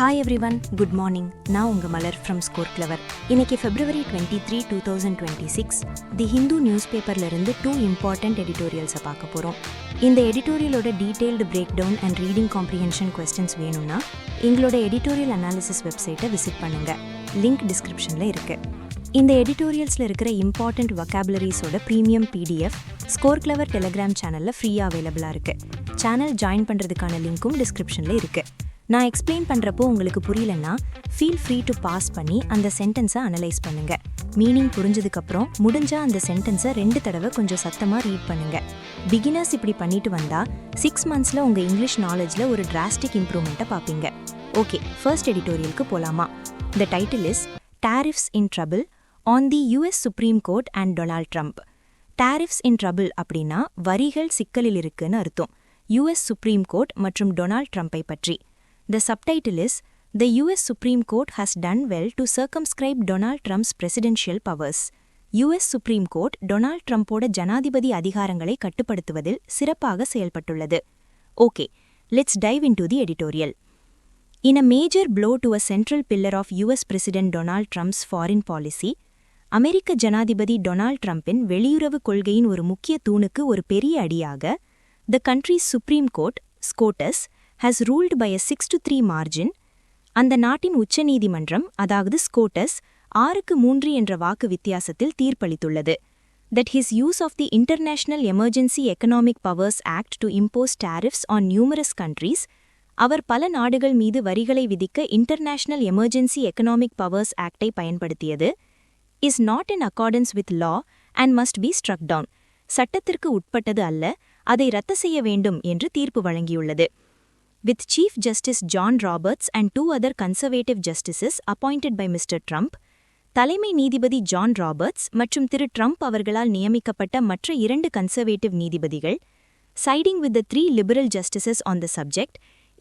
Hi everyone, good morning. நான் உங்க Malar from Clerk. இன்னைக்கு February 23, 2026 தி ஹிந்து நியூஸ் பேப்பர்ல இருந்து 2 important editorials பார்க்க போறோம். இந்த எடிட்டோரியலோட detailed break down and reading comprehension questions வேணும்னா எங்களோட எடிட்டோரியல் அனாலிசிஸ் வெப்சைட்டை விசிட் பண்ணுங்க. லிங்க் டிஸ்கிரிப்ஷன்ல இருக்கு. இந்த எடிட்டோரியல்ஸ்ல இருக்கிற இம்பார்ட்டன்ட் வொக்காபுலரிஸோட ப்ரீமியம் PDF Clerk டெலிகிராம் சேனல்ல ஃப்ரீயா அவைலபிளா இருக்கு. சேனல் ஜாயின் பண்றதுக்கான லிங்க்கும் டிஸ்கிரிப்ஷன்ல இருக்கு. நான் எக்ஸ்பிளைன் பண்ணுறப்போ உங்களுக்கு புரியலன்னா ஃபீல் ஃப்ரீ டு பாஸ் பண்ணி அந்த சென்டென்ஸை அனலைஸ் பண்ணுங்க. மீனிங் புரிஞ்சதுக்கப்புறம் முடிஞ்சால் அந்த சென்டென்ஸை 2 தடவை கொஞ்சம் சத்தமாக ரீட் பண்ணுங்க. பிகினர்ஸ் இப்படி பண்ணிட்டு வந்தா 6 monthsல உங்கள் இங்கிலீஷ் நாலேஜில் ஒரு டிராஸ்டிக் இம்ப்ரூவ்மெண்ட்டை பார்ப்பீங்க. ஓகே, ஃபர்ஸ்ட் எடிட்டோரியலுக்கு போலாமா? The title is Tariffs in Trouble on the US Supreme Court and Donald Trump. Tariffs in Trouble அப்படின்னா வரிகள் சிக்கலில் இருக்குன்னு அர்த்தம். US Supreme Court மற்றும் டொனால்ட் ட்ரம்பை பற்றி. The subtitle is The US Supreme Court has done well to circumscribe Donald Trump's presidential powers. US Supreme Court Donald ட்ரம்போட ஜனாதிபதி அதிகாரங்களை கட்டுப்படுத்துவதில் சிறப்பாக செயல்பட்டுள்ளது. Okay, let's dive into the editorial. In a major blow to a central pillar of US President Donald Trump's foreign policy, அமெரிக்க ஜனாதிபதி Donald ட்ரம்பின் வெளியுறவு கொள்கையின் ஒரு முக்கிய தூணுக்கு ஒரு பெரிய அடியாக the country's Supreme Court, SCOTUS, has ruled by a 6-3 margin. அந்த நாட்டின் உச்சநீதிமன்றம், அதாவது ஸ்கோட்டஸ், 6-3 என்ற வாக்கு வித்தியாசத்தில் தீர்ப்பளித்துள்ளது. That his use of the International Emergency Economic Powers Act to impose tariffs on numerous countries, அவர் பல நாடுகள் மீது வரிகளை விதிக்க இன்டர்நேஷனல் எமர்ஜென்சி எக்கனாமிக் பவர்ஸ் ஆக்டை பயன்படுத்தியது, is not in accordance with law and must be struck down. சட்டத்திற்கு உட்பட்டது அல்ல, அதை ரத்து செய்ய வேண்டும் என்று தீர்ப்பு வழங்கியுள்ளது. With Chief Justice John Roberts and 2 other conservative justices appointed by Mr. Trump, தலைமை நீதிபதி ஜான் ராபர்ட்ஸ் மற்றும் திரு ட்ரம்ப் அவர்களால் நியமிக்கப்பட்ட மற்ற 2 கன்சர்வேட்டிவ் நீதிபதிகள், siding with the 3 liberal justices on the subject,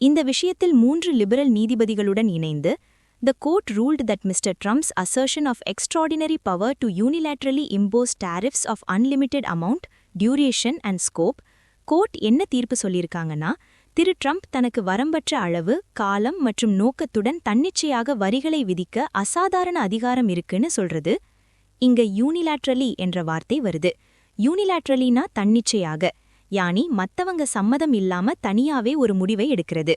இந்த விஷயத்தில் 3 லிபரல் நீதிபதிகளுடன் இணைந்து, the court ruled that Mr. Trump's assertion of extraordinary power to unilaterally impose tariffs of unlimited amount, duration and scope, court என்ன தீர்ப்பு சொல்லியிருக்காங்கன்னா, திரு Trump தனக்கு வரம்பற்ற அளவு, காலம் மற்றும் நோக்கத்துடன் தன்னிச்சையாக வரிகளை விதிக்க அசாதாரண அதிகாரம் இருக்குன்னு சொல்றது. இங்க யூனிலாட்ரலி என்ற வார்த்தை வருது. யூனிலாட்ரலினா தன்னிச்சையாக, யானி மத்தவங்க சம்மதம் இல்லாம தனியாவே ஒரு முடிவை எடுக்கிறது.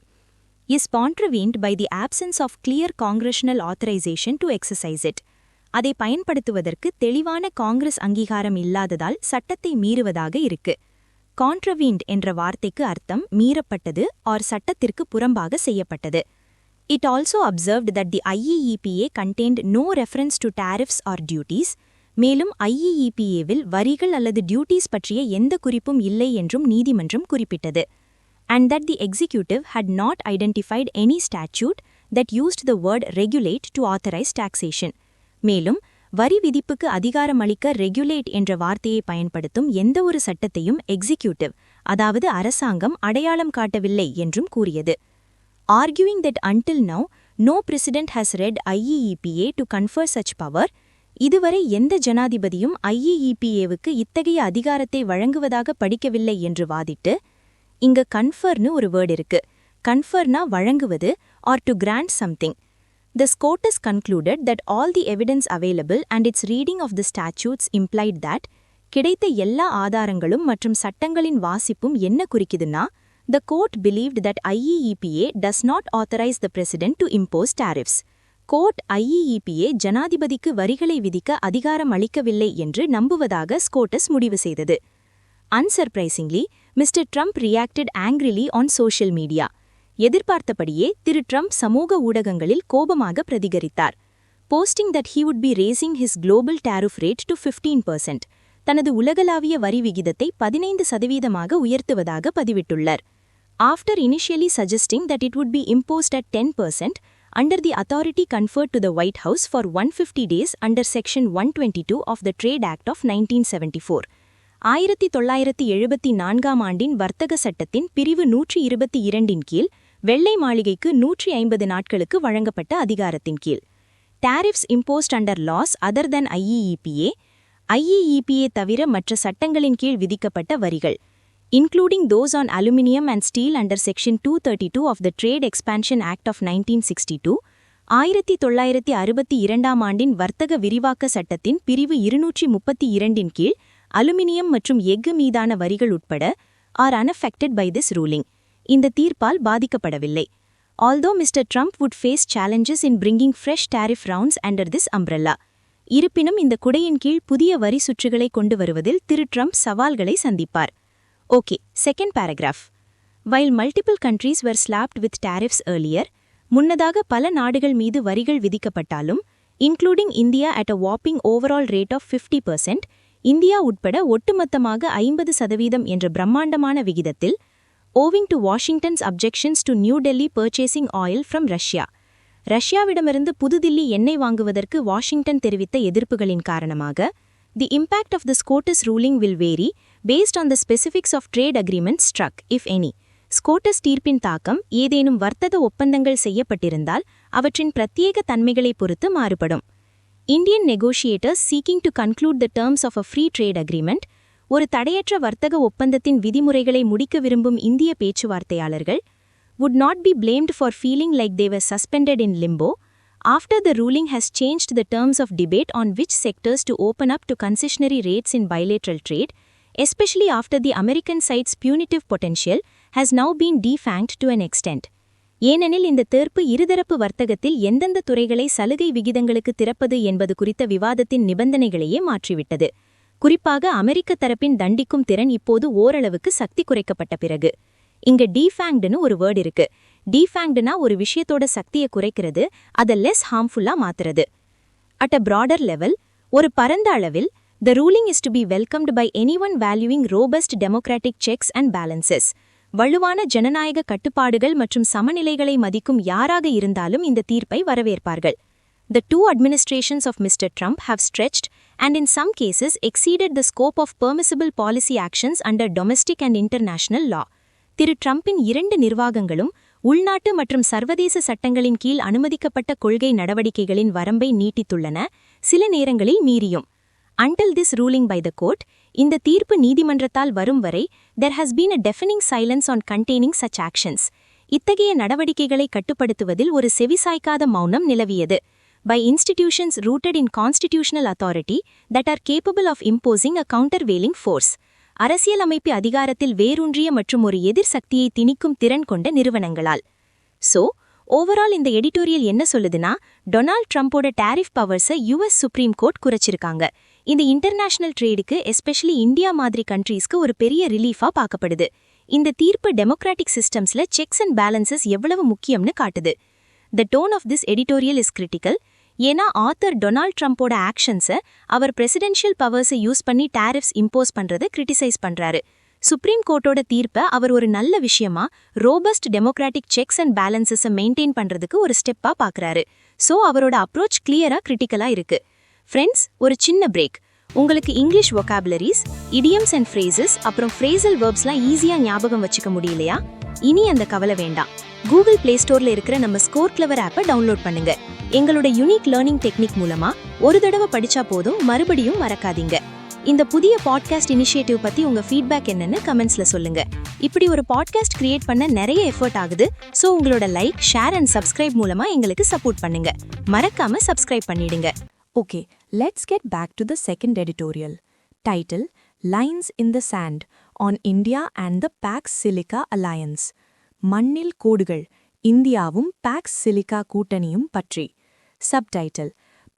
Is contravened by the absence of clear congressional authorization to exercise it. அதை பயன்படுத்துவதற்கு தெளிவான காங்கிரஸ் அங்கீகாரம் இல்லாததால் சட்டத்தை மீறுவதாக இருக்கு. contravened என்ற வார்த்தைக்கு அர்த்தம் மீறப்பட்டது ஆர் சட்டத்திற்கு புறம்பாக செய்யப்பட்டது. It also observed that the IEEPA contained no reference to tariffs or duties, மேலும் IEEPAவில் வரிகள் அல்லது டியூட்டிஸ் பற்றிய எந்த குறிப்பும் இல்லை என்றும் நீதிமன்றம் குறிப்பிட்டது. And that the executive had not identified any statute that used the word regulate to authorize taxation. மேலும் வரி விதிப்புக்கு அதிகாரமளிக்க ரெகுலேட் என்ற வார்த்தையை பயன்படுத்தும் எந்த ஒரு சட்டத்தையும் எக்ஸிக்யூட்டிவ், அதாவது அரசாங்கம் அடையாளம் காட்டவில்லை என்றும் கூறியது. Arguing that until now, no president has read IEEPA to confer such power, இதுவரை எந்த ஜனாதிபதியும் IEEPAவுக்கு இத்தகைய அதிகாரத்தை வழங்குவதாக படிக்கவில்லை என்று வாதிட்டு, இங்க கன்ஃபர்னு ஒரு வேர்டு இருக்கு. கன்ஃபர்னா வழங்குவது or to grant something. The SCOTUS concluded that all the evidence available and its reading of the statutes implied that கிடைத்த எல்லா ஆதாரங்களும் மற்றும் சட்டங்களின் வாசிப்பும் என்ன குறிக்குதுன்னா, the court believed that IEEPA does not authorize the president to impose tariffs. Court IEEPA ஜனாதிபதிக்கு வரிகளை விதிக்க அதிகாரம் அளிக்கவில்லை என்று நம்புவதாக ஸ்கோட்டஸ் முடிவு செய்தது. Unsurprisingly, Mr. Trump reacted angrily on social media. எதிர்பார்த்தபடியே திரு ட்ரம்ப் சமூக ஊடகங்களில் கோபமாக பிரதிகரித்தார். Posting that he would be raising his global tariff rate to 15%, தனது உலகளாவிய வரி விகிதத்தை 15% உயர்த்துவதாக பதிவிட்டுள்ளார். After initially suggesting that it would be imposed at 10% under the authority conferred to the White House for 150 days under Section 122 of the Trade Act of 1974. 1974 ஆண்டின் வர்த்தக சட்டத்தின் பிரிவு 122 கீழ் வெள்ளை மாளிகைக்கு 150 நாட்களுக்கு வழங்கப்பட்ட அதிகாரத்தின் கீழ் tariffs imposed under laws other than IEEPA, IEEPA தவிர மற்ற சட்டங்களின் கீழ் விதிக்கப்பட்ட வரிகள். including those on aluminium and steel under Section 232 of the Trade Expansion Act of 1962, 1962 ஆண்டின் வர்த்தக விரிவாக்க சட்டத்தின் பிரிவு 232 கீழ் அலுமினியம் மற்றும் எஃகு மீதான வரிகள் உட்பட are unaffected by this ruling. இந்த தீர்ப்பால் பாதிக்கப்படவில்லை. Although Mr. Trump would face challenges in bringing fresh tariff rounds under this umbrella. இருப்பினும் இந்த குடையின் கீழ் புதிய வரி சுற்றுகளை கொண்டு வருவதில் திரு ட்ரம்ப் சவால்களை சந்திப்பார். Okay, second paragraph. While multiple countries were slapped with tariffs earlier, முன்னதாக பல நாடுகள் மீது வரிகள் விதிக்கப்பட்டாலும், including India at a whopping overall rate of 50%, India உட்பட ஒட்டுமொத்தமாக 50% என்ற பிரம்மாண்டமான விகிதத்தில், owing to Washington's objections to New Delhi purchasing oil from Russia. ரஷ்யாவிடமிருந்து புதுதில்லி எண்ணெய் வாங்குவதற்கு வாஷிங்டன் தெரிவித்த எதிர்ப்புகளின் காரணமாக, the impact of the SCOTUS ruling will vary based on the specifics of trade agreements struck, if any. SCOTUS தீர்ப்பின் தாக்கம் ஏதேனும் வர்த்தக ஒப்பந்தங்கள் செய்யப்பட்டிருந்தால் அவற்றின் பிரத்யேக தன்மைகளை பொறுத்து மாறுபடும். Indian negotiators seeking to conclude the terms of a free trade agreement, ஒரு தடையற்ற வர்த்தக ஒப்பந்தத்தின் விதிமுறைகளை முடிக்க விரும்பும் இந்திய பேச்சுவார்த்தையாளர்கள், would not be blamed for feeling like they were suspended in limbo after the ruling has changed the terms of debate on which sectors to open up to concessionary rates in bilateral trade, especially after the American side's punitive potential has now been defanged to an extent. ஏனெனில் இந்த தீர்ப்பு இருதரப்பு வர்த்தகத்தில் எந்தெந்த துறைகளை சலுகை விகிதங்களுக்கு திறப்பது என்பது குறித்த விவாதத்தின் நிபந்தனைகளையே மாற்றிவிட்டது. குறிப்பாக அமெரிக்க தரப்பின் தண்டிக்கும் திறன் இப்போது ஓரளவுக்கு சக்தி குறைக்கப்பட்ட பிறகு. இங்க டீஃபேங்க்டுன்னு ஒரு வேர்டு இருக்கு. டீஃபேங்க்டுனா ஒரு விஷயத்தோட சக்தியை குறைக்கிறது, அதை லெஸ் ஹார்ம்ஃபுல்லா மாத்துறது. அட் அ பிராடர் லெவல், ஒரு பரந்த அளவில், the ruling is to be welcomed by anyone valuing robust democratic checks and balances. வலுவான ஜனநாயக கட்டுப்பாடுகள் மற்றும் சமநிலைகளை மதிக்கும் யாராக இருந்தாலும் இந்த தீர்ப்பை வரவேற்பார்கள். The two administrations of Mr. Trump have stretched and in some cases exceeded the scope of permissible policy actions under domestic and international law. திரு ட்ரம்பின் இரண்டு நிர்வாகங்களும் உள்நாட்டு மற்றும் சர்வதேச சட்டங்களின் கீழ் அனுமதிக்கப்பட்ட கொள்கை நடவடிக்கைகளின் வரம்பை நீட்டித்துள்ளன, சில நேரங்களில் மீறியும். Until this ruling by the court, இந்த தீர்ப்பு நீதிமன்றத்தால் வரும் வரை, there has been a deafening silence on containing such actions. இத்தகைய நடவடிக்கைகளை கட்டுப்படுத்துவதில் ஒரு செவிசாய்க்காத மௌனம் நிலவியது. By institutions rooted in constitutional authority that are capable of imposing a countervailing force. அரசியலமைப்பு அதிகாரத்தில் வேரூன்றிய மற்றும் ஒரு எதிர் சக்தியை திணிக்கும் திறன் கொண்ட நிறுவனங்களால். So, ஓவரால் இந்த எடிட்டோரியல் என்ன சொல்லுதுன்னா, டொனால்ட் ட்ரம்போட டாரிஃப் பவர்ஸை US சுப்ரீம் கோர்ட் குறைச்சிருக்காங்க. இந்த இன்டர்நேஷனல் ட்ரேடுக்கு, எஸ்பெஷலி இந்தியா மாதிரி கண்ட்ரீஸ்க்கு ஒரு பெரிய ரிலீஃபா பார்க்கப்படுது. இந்த தீர்ப்பு டெமோக்ராட்டிக் சிஸ்டம்ஸ்ல செக்ஸ் அண்ட் பேலன்சஸ் எவ்வளவு முக்கியம்னு காட்டுது. The tone of this editorial is critical. ஏன்னா ஆத்தர் டொனால்ட் ட்ரம்போட ஆக்ஷன்ஸை அவர் பிரசிடென்ஷியல் பவர்ஸை யூஸ் பண்ணி டாரிஃப்ஸ் இம்போஸ் பண்றதை கிரிட்டிசைஸ் பண்றாரு. சுப்ரீம் கோர்ட்டோட தீர்ப்பை அவர் ஒரு நல்ல விஷயமா, ரோபஸ்ட் டெமோக்ராட்டிக் செக்ஸ் அண்ட் பேலன்சஸை மெயின்டைன் பண்றதுக்கு ஒரு ஸ்டெப்பா பார்க்கறாரு. சோ அவரோட அப்ரோச் கிளியரா கிரிட்டிக்கலா இருக்கு. ஃப்ரெண்ட்ஸ், ஒரு சின்ன பிரேக். உங்களுக்கு இங்கிலீஷ் வொகாபுலரிஸ், இடியம்ஸ் அண்ட் ஃப்ரேசஸ் அப்புறம் ஃப்ரேசல் வெர்ப்ஸ்லாம் ஈஸியா ஞாபகம் வச்சுக்க முடியலையா? இனி அந்த கவலை வேண்டாம். கூகுள் பிளே ஸ்டோர்ல இருக்கிற நம்ம ஸ்கோர் கிளவர் ஆப்பை டவுன்லோட் பண்ணுங்க. எங்களோட யூனிக் லேர்னிங் டெக்னிக் மூலமா ஒரு தடவை படிச்சா போதும், மறுபடியும் மறக்காதீங்க. இந்த புதிய பாட்காஸ்ட் இனிஷியேட்டிவ் பத்தி உங்க ஃபீட்பேக் என்னன்னு கமெண்ட்ஸ்ல சொல்லுங்க. இப்படி ஒரு பாட்காஸ்ட் கிரியேட் பண்ண நிறைய எஃபர்ட் ஆகுது. சோ உங்களோட லைக், ஷேர் அண்ட் சப்ஸ்கிரைப் மூலமா எங்களுக்கு சப்போர்ட் பண்ணுங்க. மறக்காம சப்ஸ்கிரைப் பண்ணிடுங்க. Okay, let's get back to the second editorial. Title: Lines in the Sand on India and the Pax Silica Alliance. மண்ணில் கோடுகள், இந்தியாவும் பாக்ஸ் சிலிகா கூட்டணியும் பற்றி. Subtitle: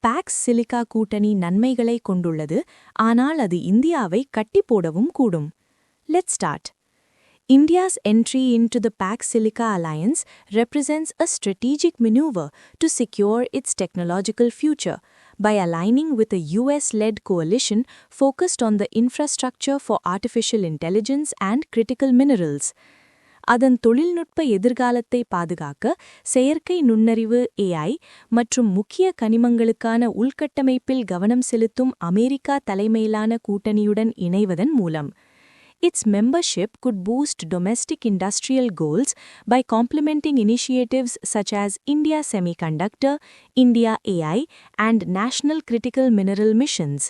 பாக்ஸ் சிலிகா கூட்டணி நன்மைகளை கொண்டுள்ளது, ஆனால் அது இந்தியாவை கட்டிப்போடவும் கூடும். Let's start. India's entry into the Pax Silica Alliance represents a strategic maneuver to secure its technological future by aligning with a US-led coalition focused on the infrastructure for artificial intelligence and critical minerals. அதன் தொழில்நுட்ப எதிர்காலத்தை பாதுகாக்க செயற்கை நுண்ணறிவு AI மற்றும் முக்கிய கனிமங்களுக்கான உள்கட்டமைப்பில் கவனம் செலுத்தும் அமெரிக்கா தலைமையிலான கூட்டணியுடன் இணைவதன் மூலம். Its membership could boost domestic industrial goals by complementing initiatives such as India Semiconductor, India AI, and National Critical Mineral Missions.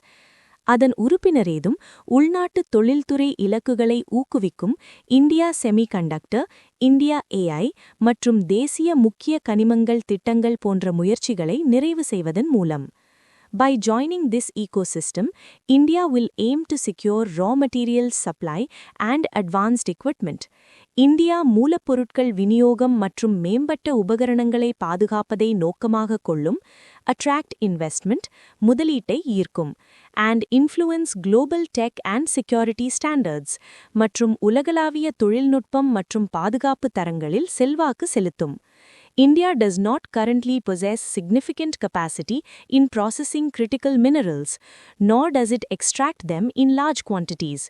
அதன் உறுப்பினரேதும் உள்நாட்டு தொழில்துறை இலக்குகளை ஊக்குவிக்கும் இந்தியா செமிகண்டக்டர், இந்தியா AI மற்றும் தேசிய முக்கிய கனிமங்கள் திட்டங்கள் போன்ற முயற்சிகளை நிறைவு செய்வதன் மூலம். By joining this ecosystem, India will aim to secure raw materials supply and advanced equipment. India மூலப்பொருட்கள் விநியோகம் மற்றும் மேம்பட்ட உபகரணங்களை பாதுகாப்பதை நோக்கமாக கொள்ளும், attract investment, முதலீட்டை ஈர்க்கும், and influence global tech and security standards, மற்றும் உலகளாவிய தொழில்நுட்பம் மற்றும் பாதுகாப்பு தரங்களில் செல்வாக்கு செலுத்தும். India does not currently possess significant capacity in processing critical minerals, nor does it extract them in large quantities.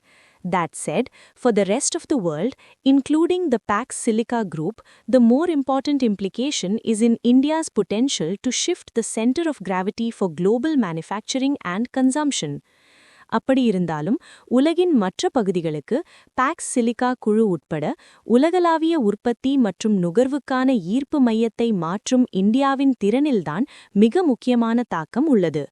That said, for the rest of the world, including the Pax Silica group, the more important implication is in India's potential to shift the center of gravity for global manufacturing and consumption. அப்படி இருந்தாலும் உலகின் மற்ற பகுதிகளுக்கு box silica குழு உட்பட உலகளாவிய உற்பத்தி மற்றும் நுகர்வுக்கான ஈர்ப்பு மையத்தை மாற்றும் இந்தியாவின் திறனில்தான் மிக முக்கியமான தாக்கம் உள்ளது.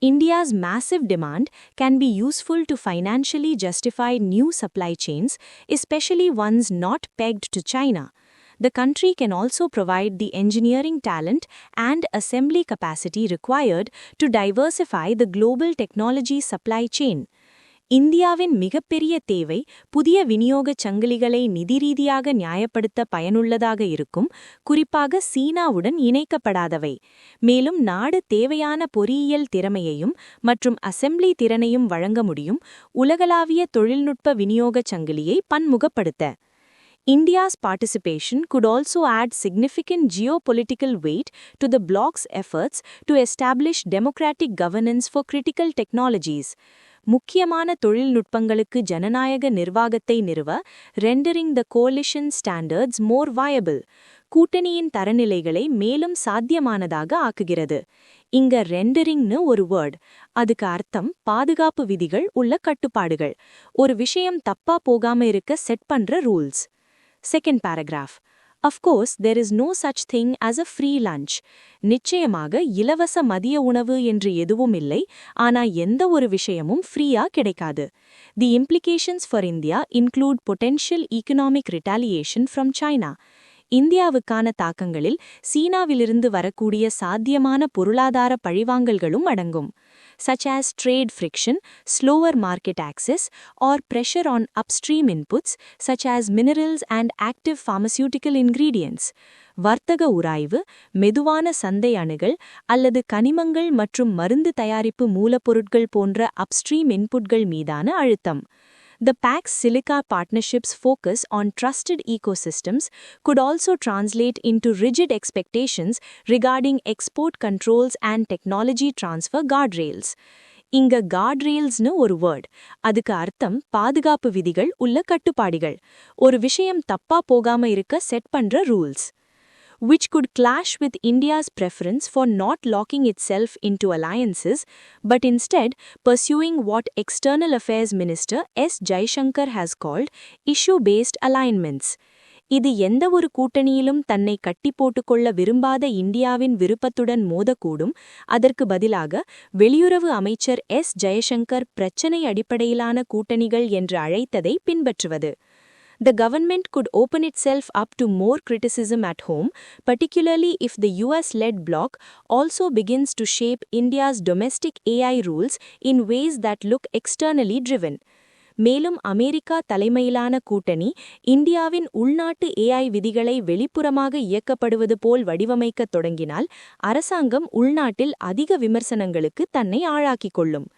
India's massive demand can be useful to financially justify new supply chains, especially ones not pegged to China. The country can also provide the engineering talent and assembly capacity required to diversify the global technology supply chain. இந்தியாவின் மிகப்பெரிய தேவை புதிய விநியோகச் சங்கிலிகளை நிதிரீதியாக நியாயப்படுத்த பயனுள்ளதாக இருக்கும், குறிப்பாக சீனாவுடன் இணைக்கப்படாதவை. மேலும் நாடு தேவையான பொறியியல் திறமையையும் மற்றும் அசெம்பிளி திறனையும் வழங்க முடியும் உலகளாவிய தொழில்நுட்ப விநியோகச் சங்கிலியை பன்முகப்படுத்த. India's participation could also add significant geopolitical weight to the bloc's efforts to establish democratic governance for critical technologies. முக்கியமான தொழில்நுட்பங்களுக்கு ஜனநாயக நிர்வாகத்தை நிறுவ, rendering the coalition standards more viable. கூட்டணியின் தரநிலைகளை மேலும் சாத்தியமானதாக ஆக்குகிறது. இங்க ரெண்டரிங்னு ஒரு வேர்ட். அதுக்கு அர்த்தம் பாதுகாப்பு விதிகள் உள்ள கட்டுப்பாடுகள். ஒரு விஷயம் தப்பா போகாம இருக்க செட் பண்ற rules. Second paragraph. Of course, there is no such thing as a free lunch. நிச்சயமாக இலவச மதிய உணவு என்று எதுவும் இல்லை, ஆனா எந்த ஒரு விஷயமும் ஃப்ரீயா கிடைக்காது. The implications for India include potential economic retaliation from China. இந்தியாவுக்கான தாக்கங்களில் சீனாவிலிருந்து வரக்கூடிய சாத்தியமான பொருளாதார பழிவாங்கல்களும் அடங்கும். Such as trade friction, slower market access, or pressure on upstream inputs such as minerals and active pharmaceutical ingredients. வர்த்தக உராய்வு, மெதுவான சந்தை அணுகல் அல்லது கனிமங்கள் மற்றும் மருந்து தயாரிப்பு மூலப்பொருட்கள் போன்ற upstream inputகள் மீதான அழுத்தம். The Pax Silica partnership's focus on trusted ecosystems could also translate into rigid expectations regarding export controls and technology transfer guardrails. இங்க guardrailsனு ஒரு வேர்ட். அதுக்கு அர்த்தம் பாதுகாப்பு விதிகள் உள்ள கட்டுப்பாடுகள். ஒரு விஷயம் தப்பா போகாம இருக்க செட் பண்ற rules. Which could clash with India's preference for not locking itself into alliances, but instead pursuing what External Affairs Minister S. Jaishankar has called issue-based alignments. இது எந்த ஒரு கூட்டணியிலும் தன்னை கட்டி போட்டுக்கொள்ள விரும்பாத இந்தியாவின் விருப்பத்துடன் மோதக்கூடும், அதற்கு பதிலாக வெளியுறவு அமைச்சர் S. ஜெயசங்கர் பிரச்சனை அடிப்படையிலான கூட்டணிகள் என்று அழைத்ததை பின்பற்றுவது. The government could open itself up to more criticism at home, particularly if the US-led bloc also begins to shape India's domestic AI rules in ways that look externally driven. மேலும் America தலைமையிலான கூட்டணி இந்தியாவின் உள்நாட்டு AI விதிகளை வெளிப்புறமாக இயக்கப்படுவது போல் வடிவமைக்கத் தொடங்கினால் அரசாங்கம் உள்நாட்டில் அதிக விமர்சனங்களுக்கு தன்னை ஆளாக்கிக் கொள்ளும்.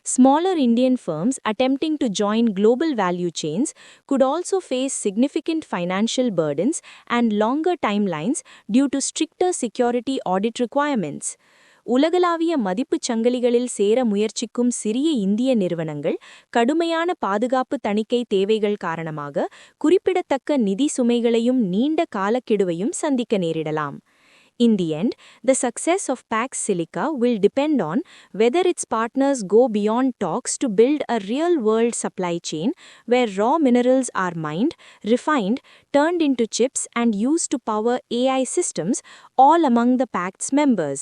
Smaller Indian firms attempting to join global value chains could also face significant financial burdens and longer timelines due to stricter security audit requirements. உலகளாவிய மதிப்புச் சங்கிலிகளில் சேர முயற்சிக்கும் சிறிய இந்திய நிறுவனங்கள் கடுமையான பாதுகாப்பு தணிக்கை தேவைகள் காரணமாக குறிப்பிடத்தக்க நிதி சுமைகளையும் நீண்ட காலக்கெடுவையும் சந்திக்க நேரிடலாம். In the end, the success of Pax Silica will depend on whether its partners go beyond talks to build a real-world supply chain where raw minerals are mined, refined, turned into chips and used to power AI systems all among the Pact's members,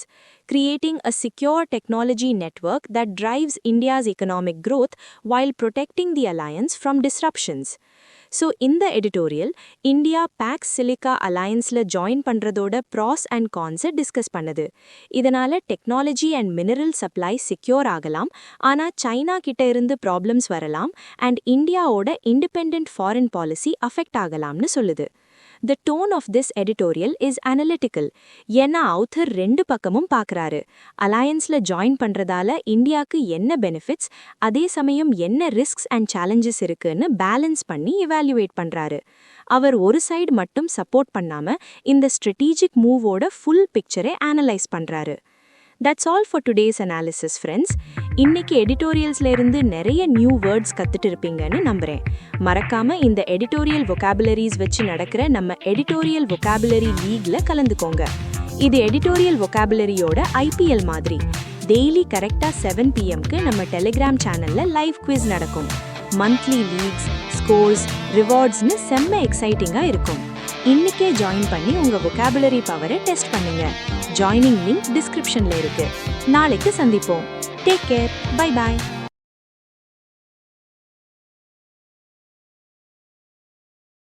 creating a secure technology network that drives India's economic growth while protecting the alliance from disruptions. So, in the editorial, India Pax Silica Alliance-ல join பண்றதோட pros and cons discuss பண்ணுது. இதனால technology and mineral supply secure ஆகலாம், ஆனா China கிட்ட இருந்து problems வரலாம் and இந்தியாவோட independent foreign policy affect ஆகலாம்னு சொல்லுது. The tone of this editorial is analytical. ஏன்னா author ரெண்டு பக்கமும் பார்க்கறாரு. அலையன்ஸ்ல ஜாயின் பண்றதால இந்தியாக்கு என்ன பெனிஃபிட்ஸ், அதே சமயம் என்ன ரிஸ்க்ஸ் அண்ட் சேலஞ்சஸ் இருக்குன்னு பேலன்ஸ் பண்ணி எவாலுவேட் பண்றாரு. அவர் ஒரு சைடு மட்டும் சப்போர்ட் பண்ணாம இந்த ஸ்ட்ராட்டஜிக் மூவோட ஃபுல் பிக்சரை அனலைஸ் பண்றாரு. That's all for today's analysis, friends. இன்னைக்கு எடிட்டோரியல்ஸ்ல இருந்து நிறைய நியூ வேர்ட்ஸ் கத்துட்டு இருப்பீங்கன்னு நம்புறேன். மறக்காம இந்த எடிட்டோரியல் vocabularies வச்சு நடக்கிற நம்ம எடிட்டோரியல் vocabulary லீக்ல கலந்துக்கோங்க. இது எடிட்டோரியல் vocabularyயோட IPL மாதிரி. டெய்லி கரெக்டா 7 PM-க்கு நம்ம டெலிகிராம் சேனல்ல லைவ் குவிஸ் நடக்கும். மந்த்லி லீக்ஸ், ஸ்கோர்ஸ், ரிவார்ட்ஸ்னு செம்ம எக்ஸைட்டிங்கா இருக்கும். இன்னைக்கே ஜாயின் பண்ணி உங்க vocabulary பவரை டெஸ்ட் பண்ணுங்க. ஜாயினிங் லிங்க் டிஸ்கிரிப்ஷன்ல இருக்கு. நாளைக்கு சந்திப்போம். Take care. Bye bye.